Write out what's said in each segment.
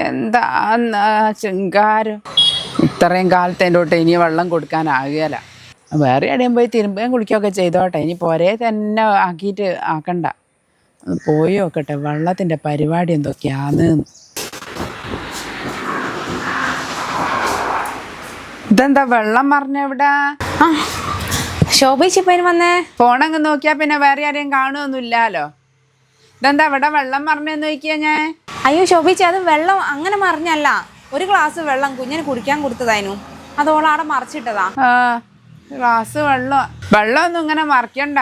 എന്താ ചെങ്കാരം ഇത്രയും കാലത്തേൻ്റെ ഇനി വെള്ളം കൊടുക്കാനാകുകയില്ല. വേറെ എവിടെയും പോയി തിരുമ്പുകയും കുളിക്കുകയൊക്കെ ചെയ്തോട്ടെ. ഇനി പോരേ തന്നെ ആക്കിയിട്ട് ആക്കണ്ട. പോയി നോക്കട്ടെ വെള്ളത്തിൻ്റെ പരിപാടി എന്തൊക്കെയാന്ന്. ഇതെന്താ വെള്ളം മറിഞ്ഞ എവിടാ? ശോഭിച്ചിപ്പന് വന്നേ. ഫോണങ്ങ് നോക്കിയാ പിന്നെ വേറെ ആരെയും കാണുമൊന്നുമില്ലല്ലോ. ഇതെന്താ ഇവിടെ വെള്ളം മറിഞ്ഞെന്ന് നോക്കിയാ ഞാൻ. അയ്യോ ശോഭിച്ചി, അത് വെള്ളം അങ്ങനെ മറിഞ്ഞല്ല. ഒരു ഗ്ലാസ് വെള്ളം കുഞ്ഞിന് കുടിക്കാൻ കൊടുത്തതായിരുന്നു. അതോളാടെ മറിച്ചിട്ടതാ. ഗ്ലാസ് വെള്ളമൊന്നും ഇങ്ങനെ മറിക്കണ്ട.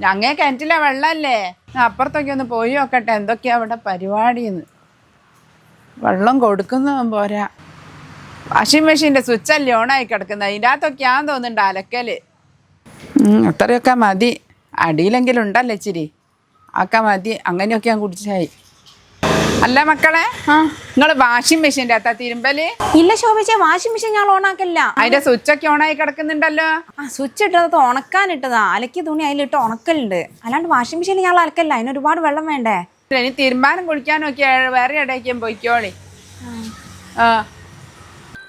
ഞങ്ങ കിണറ്റിലെ വെള്ളമല്ലേ. അപ്പുറത്തൊക്കെ ഒന്ന് പോയി നോക്കട്ടെ എന്തൊക്കെയാ അവിടെ പരിപാടിന്ന്. വെള്ളം കൊടുക്കുന്ന പോരാ. വാഷിംഗ് മെഷീൻ്റെ സ്വിച്ചല്ലേ ഓണായി കിടക്കുന്നത്. അതിൻ്റെ അകത്തൊക്കെയാന്ന് തോന്നുന്നുണ്ട് അലക്കൽ. അത്രയൊക്കെ മതി. അടിയിലെങ്കിലും ഉണ്ടല്ലോ ഇച്ചിരി. ഒക്കെ മതി. അങ്ങനെയൊക്കെ ഞാൻ കുടിച്ചായി. അല്ല മക്കളെ, നിങ്ങൾ വാഷിംഗ് മെഷീൻ്റെ അകത്താ തിരുമ്പല്? ഇല്ല ശോഭിച്ച, വാഷിംഗ് മെഷീൻ ഞങ്ങൾ ഓണാക്കല്ല. അതിന്റെ സ്വിച്ചൊക്കെ ഓണായി കിടക്കുന്നുണ്ടല്ലോ. സ്വിച്ച് ഇട്ടത് ഉണക്കാനിട്ടതാ. അലക്കിയ തുണി അതിലിട്ട് ഉണക്കലുണ്ട്. അല്ലാണ്ട് വാഷിംഗ് മെഷീനിൽ ഞങ്ങൾ അലക്കല്ല. അതിന് ഒരുപാട് വെള്ളം വേണ്ടേ. ഇനി തിരുമ്പാനും കുളിക്കാനും ഒക്കെ വേറെ ഇടയ്ക്കും പോയിക്കോളി.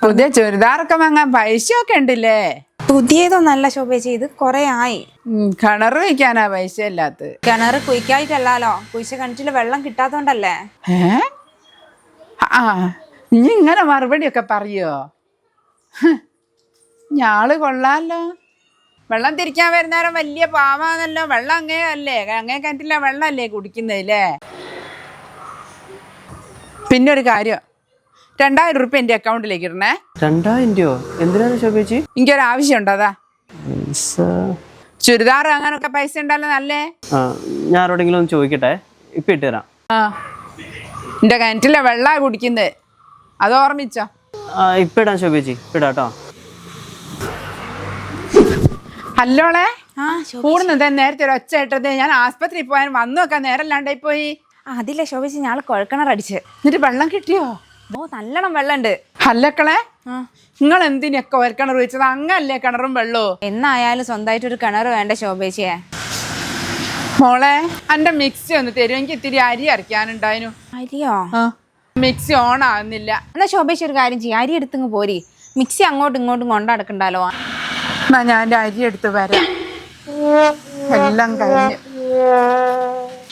പുതിയ ചുരിദാറൊക്കെ വാങ്ങാൻ പൈസയൊക്കെ ഉണ്ടല്ലേ? പുതിയതൊന്നല്ല ശോഭേച്ചി, ഇത് കൊറേ ആയി. കിണർ വയ്ക്കാനാ പൈസ ഇല്ലാത്ത. കിണർ കുഴിക്കായിട്ടല്ലോ, കുഴിച്ച കിണറ്റില് വെള്ളം കിട്ടാത്തോണ്ടല്ലേ. നീ ഇങ്ങനെ മറുപടിയൊക്കെ പറയോ? ഞാള് കൊള്ളാലോ. വെള്ളം തിരിക്കാൻ വരുന്നേരം വലിയ പാവാന്നല്ലോ. വെള്ളം അങ്ങേ അല്ലേ, അങ്ങേ കിണറ്റിലെ വെള്ളമല്ലേ കുടിക്കുന്നതില്ലേ. പിന്നെ ഒരു കാര്യം, 2000 റുപ്യ എൻ്റെ അക്കൗണ്ടിലേക്ക് ഇടണേ. 2000 രൂപ എന്തിനാണ് ശോഭിച്ചി? എനിക്കൊരു ആവശ്യമുണ്ടോ? അതാ ചുരിദാർ അങ്ങനൊക്കെ പൈസ ഉണ്ടല്ലോ നല്ലേ. ഞാൻ ആരോടെങ്കിലും ഒന്ന് ചോദിക്കട്ടെ, ഇപ്പം ഇട്ട് തരാം. എൻ്റെ കിണറ്റിലെ വെള്ളം കുടിക്കുന്നത്, അത് ഓർമ്മിച്ചോ. ഇപ്പം ഇടാം ശോഭിച്ചി, ഇപ്പം ഇടാം കേട്ടോ. ഹല്ലോളെ, കൂടുന്നത് നേരത്തെ ഒരു ഒച്ച ഇട്ടത്. ഞാൻ ആസ്പത്രിയിൽ പോയാൽ വന്നു നോക്കാൻ നേരല്ലാണ്ടായി പോയി. അതില്ലേ ശോഭിച്ചി, ഞങ്ങൾ കുഴക്കിണറടിച്ച്. എന്നിട്ട് വെള്ളം കിട്ടിയോ? ഓ, നല്ലോണം വെള്ളമുണ്ട്. ഹല്ലക്കളെ, നിങ്ങൾ എന്തിനൊക്കെ ഒരു കിണർ വെച്ചത്? അങ്ങല്ലേ കിണറും വെള്ളവും. എന്നായാലും സ്വന്തമായിട്ടൊരു കിണർ വേണ്ട ശോഭേച്ചിയെ. മോളെ, എൻ്റെ മിക്സി ഒന്ന് തരും. എനിക്ക് ഇത്തിരി അരി അരയ്ക്കാനുണ്ടായിരുന്നു. അരിയോ? മിക്സി ഓൺ ആകുന്നില്ല. എന്നാ ശോഭേച്ചി ഒരു കാര്യം ചെയ്യും, അരി എടുത്തിങ്ങ് പോരി. മിക്സി അങ്ങോട്ടും ഇങ്ങോട്ടും കൊണ്ടടക്കണ്ടല്ലോ. എന്നാ ഞാൻ എൻ്റെ അരി എടുത്ത് വരാം. എല്ലാം കഴിഞ്ഞ്